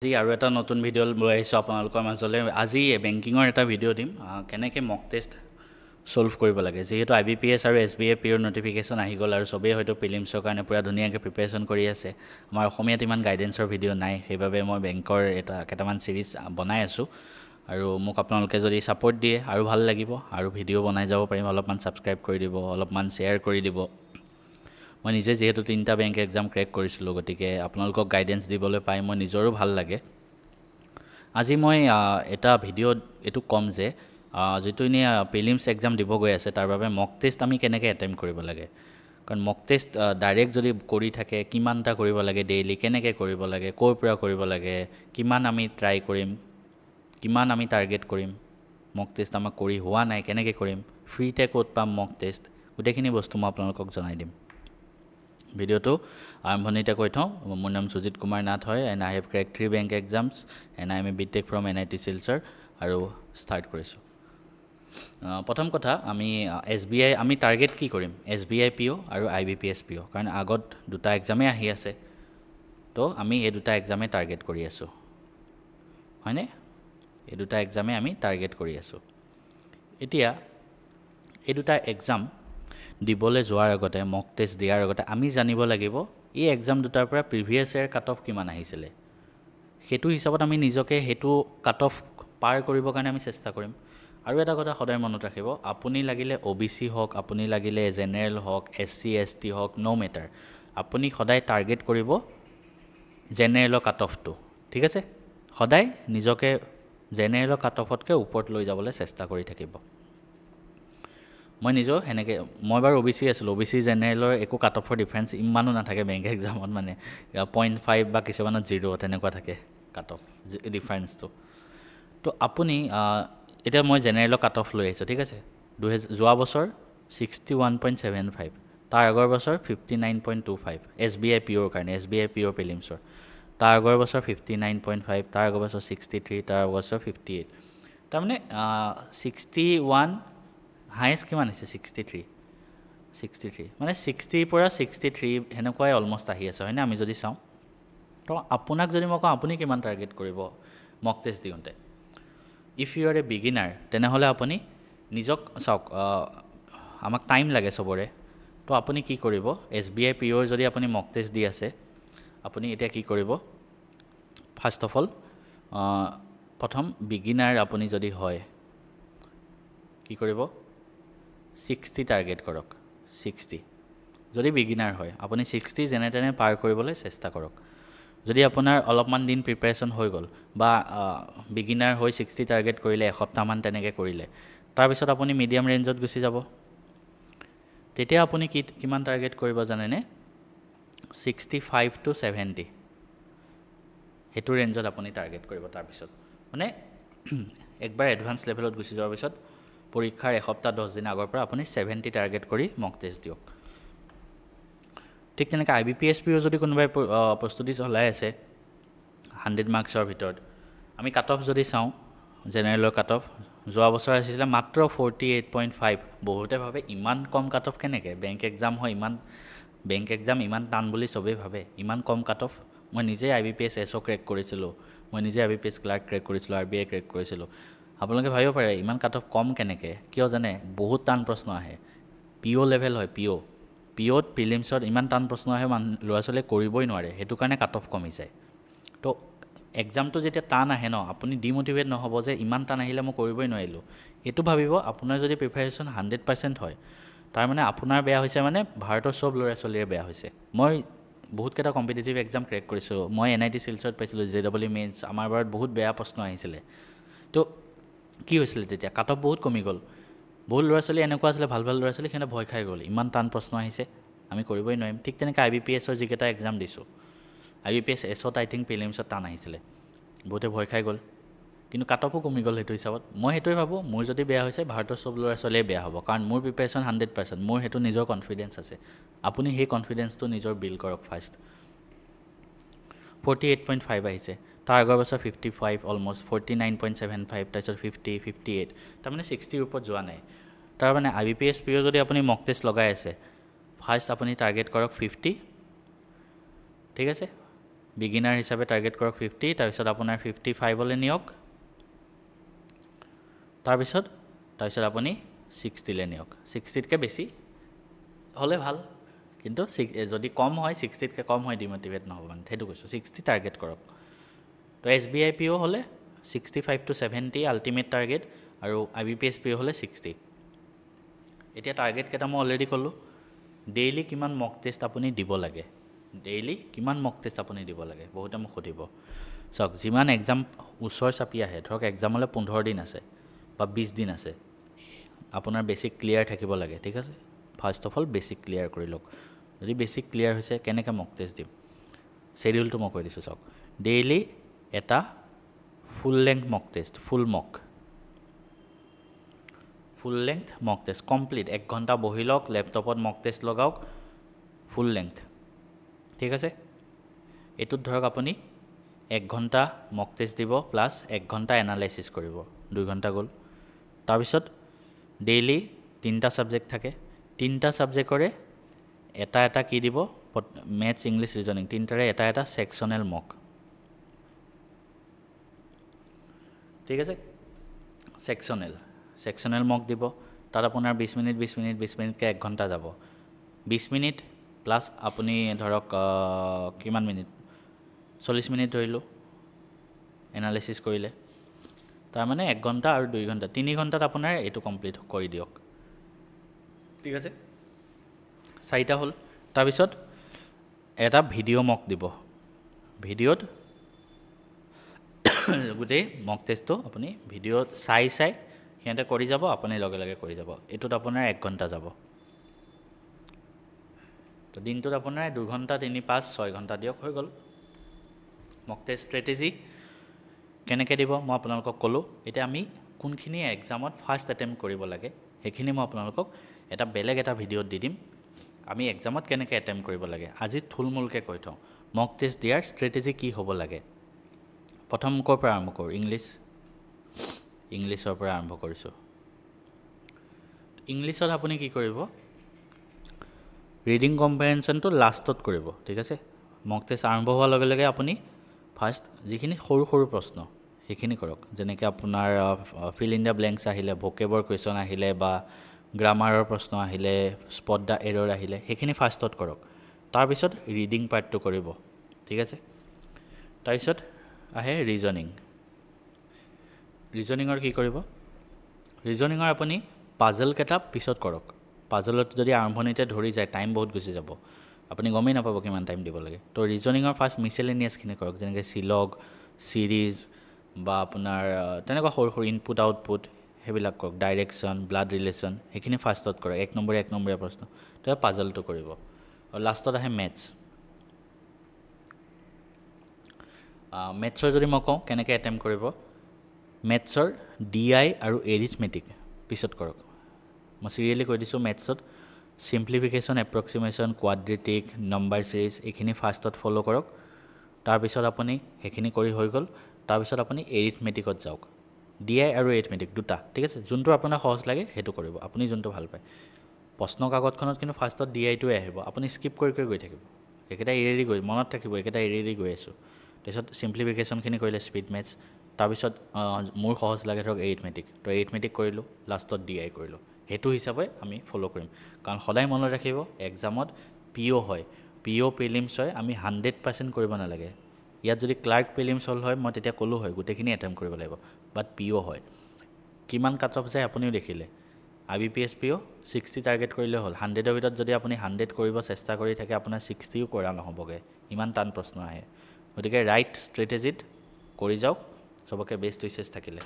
আজি আৰু এটা নতুন ভিডিঅ' লৈ আহিছোঁ আপোনালোকৰ মাজলৈ। আজি বেংকিঙৰ এটা ভিডিঅ' দিম, কেনেকৈ মক টেষ্ট ছল্ভ কৰিব লাগে। যিহেতু IBPS আৰু SBI পিঅ'ৰ নটিফিকেশ্যন আহি গ'ল আৰু চবেই হয়তো প্ৰিলিমছৰ কাৰণে পূৰা ধুনীয়াকৈ প্ৰিপেৰেশ্যন কৰি আছে। আমাৰ অসমীয়াত ইমান গাইডেঞ্চৰ ভিডিঅ' নাই, সেইবাবে মই বেংকৰ কেইটামান ছিৰিজ বনাই আছোঁ। আৰু মোক আপোনালোকে যদি ছাপোৰ্ট দিয়ে আৰু ভাল লাগিব, আৰু ভিডিঅ' বনাই যাব পাৰিম। অলপমান ছাবস্ক্ৰাইব কৰি দিব, অলপমান শ্বেয়াৰ কৰি দিব। মই নিজে যিহেতু 3টা বেংক এক্সাম ক্ৰেক কৰিছিলোঁ, গতিকে আপোনালোকক গাইডেঞ্চ দিবলৈ পাই মই নিজৰো ভাল লাগে। আজি মই এটা ভিডিঅ'ত এইটো ক'ম যে যিটো এনেই প্ৰিলিমছ এক্সাম দিব গৈ আছে, তাৰ বাবে মক টেষ্ট আমি কেনেকৈ এটেম্প কৰিব লাগে। কাৰণ মক টেষ্ট ডাইৰেক্ট যদি কৰি থাকে, কিমানটা কৰিব লাগে ডেইলি, কেনেকৈ কৰিব লাগে, ক'ৰ পৰা কৰিব লাগে, কিমান আমি ট্ৰাই কৰিম, কিমান আমি টাৰ্গেট কৰিম, মক টেষ্ট আমাক কৰি হোৱা নাই কেনেকৈ কৰিম, ফ্ৰীতে ক'ত পাম মক টেষ্ট, গোটেইখিনি বস্তু মই আপোনালোকক জনাই দিম। ভিডিঅ'টো আৰম্ভণিতে কৈ থওঁ, মোৰ নাম সুজিত কুমাৰ নাথ হয়, and I have crack 3 bank exams and I M A BTech from NIT Silchar. আৰু ষ্টাৰ্ট কৰিছোঁ। প্ৰথম কথা, আমি SBI আমি টাৰ্গেট কি কৰিম, SBI PO আৰু IBPS PO, কাৰণ আগত দুটা এক্সামেই আহি আছে। তো আমি এই দুটা এক্সামেই টাৰ্গেট কৰি আছোঁ, হয়নে? এই দুটা এক্সামেই আমি টাৰ্গেট কৰি আছোঁ। এতিয়া এই দুটা এক্সাম দিবলৈ যোৱাৰ আগতে, মক টেষ্ট দিয়াৰ আগতে আমি জানিব লাগিব এই এক্সাম দুটাৰ পৰা প্ৰিভিয়াছ ইয়েৰ কাট অফ কিমান আহিছিলে। সেইটো হিচাপত আমি নিজকে সেইটো কাট অফ পাৰ কৰিবৰ কাৰণে আমি চেষ্টা কৰিম। আৰু এটা কথা সদায় মনত ৰাখিব, আপুনি লাগিলে OBC হওক, আপুনি লাগিলে জেনেৰেল হওক, SC ST হওক, ন' মেটাৰ, আপুনি সদায় টাৰ্গেট কৰিব জেনেৰেলৰ কাট অফটো। ঠিক আছে? সদায় নিজকে জেনেৰেলৰ কাট অফতকৈ ওপৰত লৈ যাবলৈ চেষ্টা কৰি থাকিব। মই নিজেও সেনেকৈ, মই বাৰু OBC আছিলোঁ। OBC জেনেৰেলৰ একো কাট অফৰ ডিফাৰেঞ্চ ইমানো নাথাকে বেংক এক্সামত, মানে 0.5 বা কিছুমানত 0 তেনেকুৱা থাকে কাট অফ ডিফাৰেঞ্চটো। তো আপুনি এতিয়া মই জেনেৰেলৰ কাট অফ লৈ আহিছোঁ, ঠিক আছে? যোৱা বছৰ 61.75, তাৰ আগৰ বছৰ 59.25 SBI POৰ কাৰণে, SBI PO প্ৰিলিমছৰ। তাৰ আগৰ বছৰ 59.5, তাৰ আগৰ বছৰ 63, তাৰ আগৰ বছৰ 58। তাৰমানে 61 হায়েষ্ট কিমান হৈছে 63, মানে 60ৰ পৰা 63 সেনেকুৱাই অলমষ্ট আহি আছে, হয়নে? আমি যদি চাওঁ, তো আপোনাক যদি মই কওঁ আপুনি কিমান টাৰ্গেট কৰিব মক টেষ্ট দিওঁতে, if you are a beginner, তেনেহ'লে আপুনি নিজক চাওক, আমাক টাইম লাগে চবৰে। তো আপুনি কি কৰিব, SBI POৰ যদি আপুনি মক টেষ্ট দি আছে, আপুনি এতিয়া কি কৰিব, ফাৰ্ষ্ট অফ অল প্ৰথম বিগিনাৰ আপুনি যদি হয়, কি কৰিব, 60 টাৰ্গেট কৰক। 60 যদি বিগিনাৰ হয়, আপুনি 60 যেনে তেনে পাৰ কৰিবলৈ চেষ্টা কৰক। যদি আপোনাৰ অলপমান দিন প্ৰিপেৰেশ্যন হৈ গ'ল, বা বিগিনাৰ হৈ 60 টাৰ্গেট কৰিলে, এসপ্তাহমান তেনেকৈ কৰিলে, তাৰপিছত আপুনি মিডিয়াম ৰেঞ্জত গুচি যাব। তেতিয়া আপুনি কিমান টাৰ্গেট কৰিব জানেনে? 65 to 70, সেইটো ৰেঞ্জত আপুনি টাৰ্গেট কৰিব। তাৰপিছত মানে একবাৰ এডভান্স লেভেলত গুচি যোৱাৰ পিছত পৰীক্ষাৰ এসপ্তাহ 10 দিন আগৰ পৰা আপুনি 70 টাৰ্গেট কৰি মক টেষ্ট দিয়ক। ঠিক তেনেকৈ IBPS PO যদি কোনোবাই প্ৰস্তুতি চলাই আছে 100 মাৰ্কছৰ ভিতৰত, আমি কাট অফ যদি চাওঁ, জেনেৰেলৰ কাট অফ যোৱা বছৰ আছিলে মাত্ৰ 48.5। বহুতে ভাবে ইমান কম কাট অফ কেনেকৈ, বেংক এক্সাম হয়, বেংক এক্সাম ইমান টান বুলি চবেই ভাবে, ইমান কম কাট অফ। মই নিজে IBPS SO ক্ৰেক কৰিছিলোঁ, মই নিজে IBPS ক্লাৰ্ক ক্ৰেক কৰিছিলোঁ, RBI ক্ৰেক কৰিছিলোঁ। আপোনালোকে ভাবিব পাৰে ইমান কাট অফ কম কেনেকৈ, কিয় জানে? বহুত টান প্ৰশ্ন আহে, PO লেভেল হয়। POত প্ৰিলিমছত ইমান টান প্ৰশ্ন আহে, ল'ৰা ছোৱালীয়ে কৰিবই নোৱাৰে, সেইটো কাৰণে কাট অফ কমি যায়। তো এক্সামটো যেতিয়া টান আহে ন, আপুনি ডিম'টিভেট নহ'ব যে ইমান টান আহিলে মই কৰিবই নোৱাৰিলোঁ। এইটো ভাবিব, আপোনাৰ যদি প্ৰিপেৰেশ্যন 100% হয়, তাৰমানে আপোনাৰ বেয়া হৈছে, মানে ভাৰতৰ চব ল'ৰা ছোৱালীৰে বেয়া হৈছে। মই বহুতকেইটা কম্পিটিটিভ এক্সাম ক্ৰেক কৰিছোঁ। মই NIT শিলচৰত পাইছিলোঁ, JEE মেইনছ, আমাৰ বাৰত বহুত বেয়া প্ৰশ্ন আহিছিলে। তো কি হৈছিলে তেতিয়া? কাট অফ বহুত কমি গ'ল। বহুত ল'ৰা ছোৱালী এনেকুৱা আছিলে, ভাল ল'ৰা ছোৱালী, সিহঁতে ভয় খাই গ'ল, ইমান টান প্ৰশ্ন আহিছে, আমি কৰিবই নোৱাৰিম। ঠিক তেনেকৈ IBPSৰ যিকেইটা এক্সাম দিছোঁ, IBPS SOত আই থিংক প্ৰিলিমছত টান আহিছিলে, বহুতে ভয় খাই গ'ল, কিন্তু কাট অফো কমি গ'ল সেইটো হিচাপত। মই সেইটোৱে ভাবোঁ, মোৰ যদি বেয়া হৈছে, ভাৰতৰ চব ল'ৰা ছোৱালীয়ে বেয়া হ'ব, কাৰণ মোৰ প্ৰিপেৰেশ্যন 100%, মোৰ সেইটো নিজৰ কনফিডেঞ্চ আছে। আপুনি সেই কনফিডেঞ্চটো নিজৰ বিল্ড কৰক ফাৰ্ষ্ট। 48.5 আহিছে, তাৰ আগৰ বছৰ 55, অলমষ্ট 49.75, তাৰপিছত 50, 58, তাৰমানে 60ৰ ওপৰত যোৱা নাই। তাৰমানে IBPS PO যদি আপুনি মক টেষ্ট লগাই আছে, ফাৰ্ষ্ট আপুনি টাৰ্গেট কৰক 50, ঠিক আছে? বিগিনাৰ হিচাপে টাৰ্গেট কৰক 50 তাৰপিছত আপোনাৰ 55 লৈ নিয়ক তাৰপিছত আপুনি 60 লৈ নিয়ক 60তকৈ বেছি হ'লে ভাল কিন্তু যদি কম হয় 60তকৈ কম হয় ডিমোটিভেট নহ'ব মানে সেইটো কৈছোঁ 60 টাৰ্গেট কৰক তো SBI PO হ'লে 65 to 70 আল্টিমেট টাৰ্গেট আৰু IBPS PO হ'লে 60 এতিয়া টাৰ্গেট কেইটা মই অলৰেডি ক'লোঁ ডেইলি কিমান মক টেষ্ট আপুনি দিব লাগে ডেইলি কিমান মক টেষ্ট আপুনি দিব লাগে বহুতে মোক সুধিব চাওক যিমান এক্সাম ওচৰ চাপি আহে ধৰক এক্সামলৈ 15 দিন আছে বা 20 দিন আছে আপোনাৰ বেছিক ক্লিয়াৰ থাকিব লাগে ঠিক আছে first of all basic clear কৰি লওক যদি বেছিক ক্লিয়াৰ হৈছে কেনেকৈ মক টেষ্ট দিম শ্বেডিউলটো মই কৈ দিছোঁ চাওক ডেইলি এটা ফুল লেংথ মক টেষ্ট ফুল লেংথ মক টেষ্ট কমপ্লিট 1 ঘণ্টা বহি লওক লেপটপত মক টেষ্ট লগাওক ফুল লেংথ ঠিক আছে এইটোত ধৰক আপুনি 1 ঘণ্টা মক টেষ্ট দিব প্লাছ 1 ঘণ্টা এনালাইচিছ কৰিব 2 ঘণ্টা গ'ল তাৰপিছত ডেইলি 3টা ছাবজেক্ট থাকে 3টা ছাবজেক্টৰে এটা কি দিব মেথছ ইংলিছ ৰিজনিং 3টাৰে এটা ছেকশ্যনেল মক ঠিক আছে ছেকশ্যনেল মক দিব তাত আপোনাৰ 20 মিনিটকৈ 1 ঘণ্টা যাব 20 মিনিট প্লাছ আপুনি ধৰক কিমান মিনিট 40 মিনিট ধৰিলোঁ এনালাইচিছ কৰিলে তাৰমানে 1 ঘণ্টা আৰু 2 ঘণ্টা 3 ঘণ্টাত আপোনাৰ এইটো কমপ্লিট কৰি দিয়ক ঠিক আছে 4টা হ'ল তাৰপিছত এটা ভিডিঅ' মক দিব ভিডিঅ'ত গোটেই মক টেষ্টটো আপুনি ভিডিঅ'ত চাই সিহঁতে কৰি যাব আপুনি লগে কৰি যাব এইটোত আপোনাৰ 1 ঘণ্টা যাব তো দিনটোত আপোনাৰ 2 ঘণ্টা 3 5 6 ঘণ্টা দিয়ক হৈ গ'ল মক টেষ্ট ষ্ট্ৰেটেজি কেনেকৈ দিব মই আপোনালোকক ক'লোঁ এতিয়া আমি কোনখিনি এক্সামত ফাৰ্ষ্ট এটেম্প্ট কৰিব লাগে সেইখিনি মই আপোনালোকক এটা বেলেগ এটা ভিডিঅ'ত দি দিম আমি এক্সামত কেনেকৈ এটেম্প্ট কৰিব লাগে আজি থুলমূলকৈ কৈ থওঁ মক টেষ্ট দিয়াৰ ষ্ট্ৰেটেজি কি হ'ব লাগে প্ৰথম ক'ৰ পৰা আৰম্ভ কৰোঁ ইংলিছৰ পৰা আৰম্ভ কৰিছোঁ ইংলিছত আপুনি কি কৰিব ৰিডিং কম্প্ৰেহেনশ্যনটো লাষ্টত কৰিব ঠিক আছে মক টেষ্ট আৰম্ভ হোৱাৰ লগে আপুনি ফাৰ্ষ্ট যিখিনি সৰু প্ৰশ্ন সেইখিনি কৰক যেনেকৈ আপোনাৰ ফিল ইন দ্য ব্লেংকছ আহিলে ভোকেবৰ কুৱেশ্যন আহিলে বা গ্ৰামাৰৰ প্ৰশ্ন আহিলে স্পট দ্য এৰৰ আহিলে সেইখিনি ফাৰ্ষ্টত কৰক তাৰপিছত ৰিডিং পাৰ্টটো কৰিব ঠিক আছে তাৰপিছত আহে ৰিজনিঙৰ কি কৰিব ৰিজনিঙৰ আপুনি পাজলকেইটা পিছত কৰক পাজলত যদি আৰম্ভণিতে ধৰি যায় টাইম বহুত গুচি যাব আপুনি গমেই নাপাব কিমান টাইম দিব লাগে তো ৰিজনিঙৰ ফাৰ্ষ্ট মিছেলেনিয়াছখিনি কৰক যেনেকৈ চিলগ চিৰিজ বা আপোনাৰ তেনেকুৱা সৰু ইনপুট আউটপুট সেইবিলাক কৰক ডাইৰেকশ্যন ব্লাড ৰিলেশ্যন সেইখিনি ফাৰ্ষ্টত কৰক 1 নম্বৰীয়া প্ৰশ্ন তো পাজলটো কৰিব আৰু লাষ্টত আহে মেথছৰ যদি মই কওঁ কেনেকৈ এটেম্প্ট কৰিব মেথছৰ DI আৰু এৰিথমেটিক পিছত কৰক মই চিৰিয়েলি কৈ দিছোঁ মেথছত চিম্প্লিফিকেশ্যন এপ্ৰক্সিমেশ্যন কোৱাড্ৰেটিক নম্বৰ চিৰিজ এইখিনি ফাৰ্ষ্টত ফ'ল' কৰক তাৰপিছত আপুনি সেইখিনি কৰি হৈ গ'ল তাৰপিছত আপুনি এৰিথমেটিকত যাওক DI আৰু এৰিথমেটিক দুটা ঠিক আছে যোনটো আপোনাৰ সহজ লাগে সেইটো কৰিব আপুনি যোনটো ভাল পায় প্ৰশ্ন কাকতখনত কিন্তু ফাৰ্ষ্টত DIটোৱে আহিব আপুনি স্কিপ কৰি গৈ থাকিব একেটা এৰি গৈ মনত থাকিব একেটা এৰি গৈ আছোঁ তাৰপিছত চিম্প্লিফিকেশ্যনখিনি কৰিলে স্পীড মেথছ তাৰপিছত মোৰ সহজ লাগে ধৰক এৰিথমেটিক তো এৰিথমেটিক কৰিলোঁ লাষ্টত DI কৰিলোঁ সেইটো হিচাপে আমি ফ'ল' কৰিম কাৰণ সদায় মনত ৰাখিব এক্সামত PO হয় PO প্ৰিলিমছ হয় আমি 100% কৰিব নালাগে ইয়াত যদি ক্লাৰ্ক প্ৰিলিমছ হ'ল হয় মই তেতিয়া ক'লোঁ হয় গোটেইখিনি এটেম্প্ট কৰিব লাগিব বাট PO হয় কিমান কাট অফ যায় আপুনিও দেখিলে IBPS PO 60 টাৰ্গেট কৰিলে হ'ল 100ৰ ভিতৰত যদি আপুনি 100 কৰিব চেষ্টা কৰি থাকে আপোনাৰ 60ও কৰা নহ'বগৈ ইমান টান প্ৰশ্ন আহে গতিকে ৰাইট ষ্ট্ৰেটেজিত কৰি যাওক সবকে বেষ্ট উইচেছ থাকিলে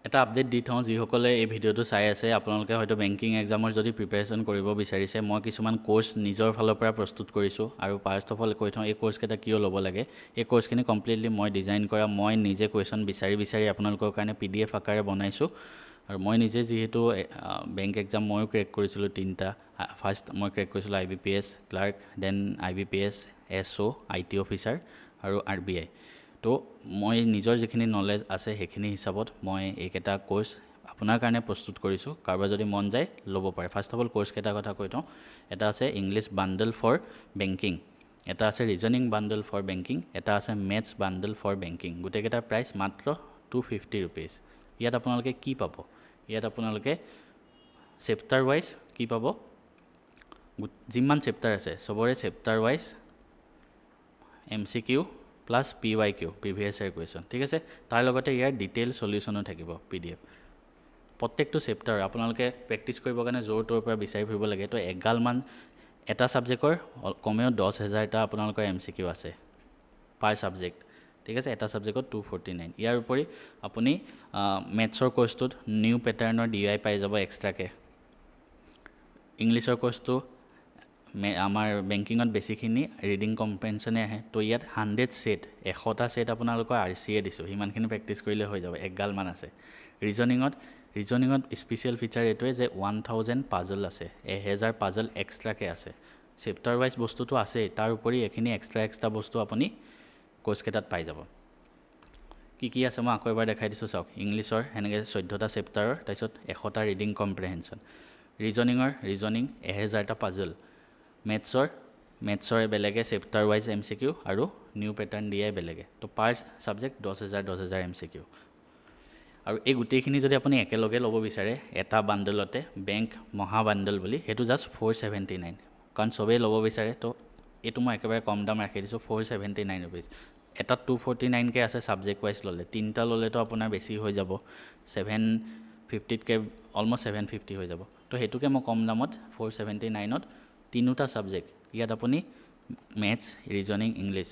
এটা আপডেট দি থওঁ যিসকলে এই ভিডিঅ'টো চাই আছে আপোনালোকে হয়তো বেংকিং এক্সামৰ যদি প্ৰিপেৰেশ্যন কৰিব বিচাৰিছে মই কিছুমান কোৰ্চ নিজৰ ফালৰ পৰা প্ৰস্তুত কৰিছোঁ আৰু ফাৰ্ষ্ট অফ অল কৈ থওঁ এই কোৰ্চকেইটা কিয় ল'ব লাগে এই কোৰ্চখিনি কমপ্লিটলি মই ডিজাইন কৰা মই নিজে কুৱেশ্যন বিচাৰি আপোনালোকৰ কাৰণে PDF আকাৰে বনাইছোঁ আৰু মই নিজে যিহেতু বেংক এক্সাম ময়ো ক্ৰেক কৰিছিলোঁ 3টা ফাৰ্ষ্ট মই ক্ৰেক কৰিছিলোঁ IBPS clerk then IBPS SO IT officer আৰু RBI তো মই নিজৰ যিখিনি নলেজ আছে সেইখিনি হিচাপত মই এইকেইটা কোৰ্চ আপোনাৰ কাৰণে প্ৰস্তুত কৰিছোঁ কাৰোবাৰ যদি মন যায় ল'ব পাৰে ফাৰ্ষ্ট অফ অল কোৰ্চকেইটাৰ কথা কৈ থওঁ এটা আছে ইংলিছ বাণ্ডল ফৰ বেংকিং এটা আছে ৰিজনিং বান্ডল ফৰ বেংকিং, এটা আছে মেথছ বান্ডল ফৰ বেংকিং। গোটেইকেইটাৰ প্ৰাইচ মাত্ৰ 250 ৰুপিজ। ইয়াত আপোনালোকে কি পাব? ইয়াত আপোনালোকে চেপ্টাৰ ৱাইজ কি পাব? যিমান চেপ্টাৰ আছে চবৰে chapter wise MCQ plus PYQ previous year question, ঠিক আছে। তাৰ লগতে ইয়াৰ ডিটেইল সলিউশ্যনো থাকিব PDF। প্ৰত্যেকটো চেপ্টাৰ আপোনালোকে প্ৰেক্টিছ কৰিবৰ কাৰণে য'ৰ ত'ৰ পৰা বিচাৰি ফুৰিব লাগে। তো এগালমান এটা ছাবজেক্টৰ কমেও 10,000টা আপোনালোকৰ MCQ আছে পাৰ ছাবজেক্ট, ঠিক আছে। এটা ছাবজেক্টত 249। ইয়াৰ উপৰি আপুনি মেথছৰ কোৰ্চটোত নিউ পেটাৰ্ণৰ DI পাই যাব এক্সট্ৰাকৈ। ইংলিছৰ কোৰ্চটো আমাৰ বেংকিঙত বেছিখিনি ৰিডিং কম্প্ৰেhensionে আহে। তো ইয়াত 100 ছেট 100টা ছেট আপোনালোকৰ RCA দিছোঁ, সিমানখিনি প্ৰেক্টিছ কৰিলে হৈ যাব, এগালমান আছে। ৰিজনিঙত স্পেচিয়েল ফিচাৰ এইটোৱে যে 1000 পাজল আছে, 1000 পাজল এক্সট্ৰাকৈ আছে। চেপ্টাৰ ৱাইজ বস্তুটো আছেই, তাৰ উপৰি এইখিনি এক্সট্ৰা বস্তু আপুনি কোৰ্চকেইটাত পাই যাব। কি আছে মই আকৌ এবাৰ দেখাই দিছোঁ চাওক। ইংলিছৰ সেনেকৈ 14টা চেপ্টাৰৰ, তাৰপিছত 100টা ৰিডিং কম্প্ৰেhension। ৰিজনিং 1000টা পাজল। মেথছৰ বেলেগে চেপ্টাৰ ৱাইজ MCQ আৰু নিউ পেটাৰ্ণ DI বেলেগে। তো পাৰ ছাবজেক্ট 10,000 MCQ। আৰু এই গোটেইখিনি যদি আপুনি একেলগে ল'ব বিচাৰে এটা বান্ডলতে, বেংক মহা বান্ডল বুলি, সেইটো জাষ্ট 479। কাৰণ চবেই ল'ব বিচাৰে, তো এইটো মই একেবাৰে কম দাম ৰাখি দিছোঁ 479 ৰুপিজ। এটাত 249কৈ আছে ছাবজেক্ট ৱাইজ ল'লে, 3টা ল'লেতো আপোনাৰ বেছি হৈ যাব, 750তকৈ অলমষ্ট 750 হৈ যাব। তো সেইটোকে মই কম দামত 479ত 3টা ছাবজেক্ট, ইয়াত আপুনি মেথছ, ৰিজনিং, ইংলিছ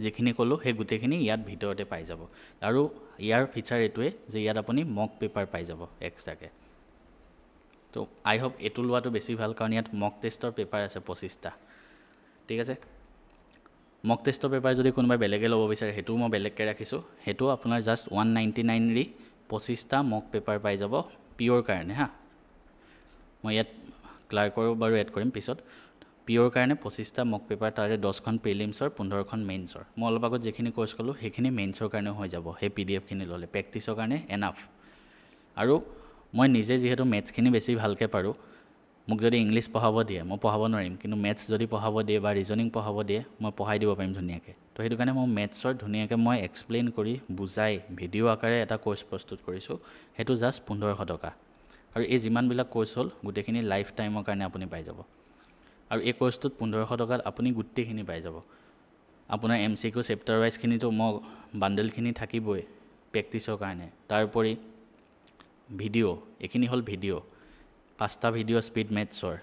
যিখিনি ক'লোঁ সেই গোটেইখিনি ইয়াত ভিতৰতে পাই যাব। আৰু ইয়াৰ ফিচাৰ এইটোৱে যে ইয়াত আপুনি মক পেপাৰ পাই যাব এক্সট্ৰাকৈ। তো আই হোপ এইটো লোৱাটো বেছি ভাল, কাৰণ ইয়াত মক টেষ্টৰ পেপাৰ আছে 25টা, ঠিক আছে। মক টেষ্টৰ পেপাৰ যদি কোনোবাই বেলেগে ল'ব বিচাৰে সেইটোও মই বেলেগকৈ ৰাখিছোঁ। সেইটো আপোনাৰ জাষ্ট 199 25টা মক পেপাৰ পাই যাব পিয়'ৰ কাৰণে হা। মই ইয়াত ক্লাৰ্কৰো বাৰু এড কৰিম পিছত। পিয়'ৰ কাৰণে 25টা মক পেপাৰ, তাৰে 10খন প্ৰিলিমছৰ, 15খন মেইনছৰ। মই অলপ আগত যিখিনি কোৰ্চ ক'লোঁ সেইখিনি মেইনছৰ কাৰণেও হৈ যাব, সেই PDFখিনি ল'লে প্ৰেক্টিছৰ কাৰণে এনাফ। আৰু মই নিজে যিহেতু মেথছখিনি বেছি ভালকৈ পাৰোঁ, মোক যদি ইংলিছ পঢ়াব দিয়ে মই পঢ়াব নোৱাৰিম, কিন্তু মেথছ যদি পঢ়াব দিয়ে বা ৰিজনিং পঢ়াব দিয়ে মই পঢ়াই দিব পাৰিম ধুনীয়াকৈ। তো সেইটো কাৰণে মই মেথছৰ ধুনীয়াকৈ মই এক্সপ্লেইন কৰি বুজাই ভিডিঅ' আকাৰে এটা কোৰ্চ প্ৰস্তুত কৰিছোঁ, সেইটো জাষ্ট 1500 টকা। আৰু এই যিমানবিলাক কোৰ্চ হ'ল গোটেইখিনি লাইফ টাইমৰ কাৰণে আপুনি পাই যাব। আৰু এই কোৰ্চটোত 1500 টকাত আপুনি গোটেইখিনি পাই যাব। আপোনাৰ MCQ চেপ্টাৰ ৱাইজখিনিতো মই বান্ডেলখিনি থাকিবই প্ৰেক্টিছৰ কাৰণে। তাৰোপৰি ভিডিঅ', এইখিনি হ'ল ভিডিঅ', 5টা ভিডিঅ' স্পীড মেথছৰ,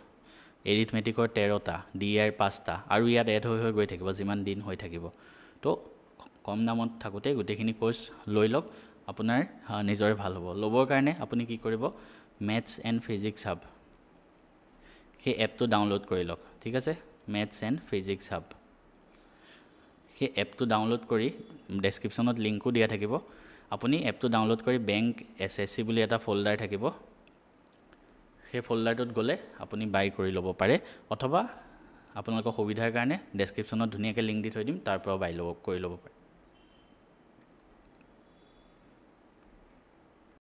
এৰিথমেটিকৰ 13টা, DIৰ 5টা, আৰু ইয়াত এড হৈ গৈ থাকিব যিমান দিন হৈ থাকিব। তো কম দামত থাকোঁতে গোটেইখিনি কোৰ্চ লৈ লওক, আপোনাৰ নিজৰে ভাল হ'ব। ল'বৰ কাৰণে আপুনি কি কৰিব, মেথছ এণ্ড ফিজিক্স হাব সেই এপটো ডাউনলোড কৰি লওক, ঠিক আছে। মেথছ এণ্ড ফিজিক্স হাব সেই এপটো ডাউনলোড কৰি ডেছক্ৰিপশ্যনত লিংকো দিয়া থাকিব। আপুনি এপটো ডাউনলোড কৰি বেংক SSC বুলি এটা ফ'ল্ডাৰ থাকিব, সেই ফ'ল্ডাৰটোত গ'লে আপুনি বাই কৰি ল'ব পাৰে, অথবা আপোনালোকৰ সুবিধাৰ কাৰণে ডেছক্ৰিপশ্যনত ধুনীয়াকৈ লিংক দি থৈ দিম, তাৰ পৰা বাই কৰি ল'ব পাৰে।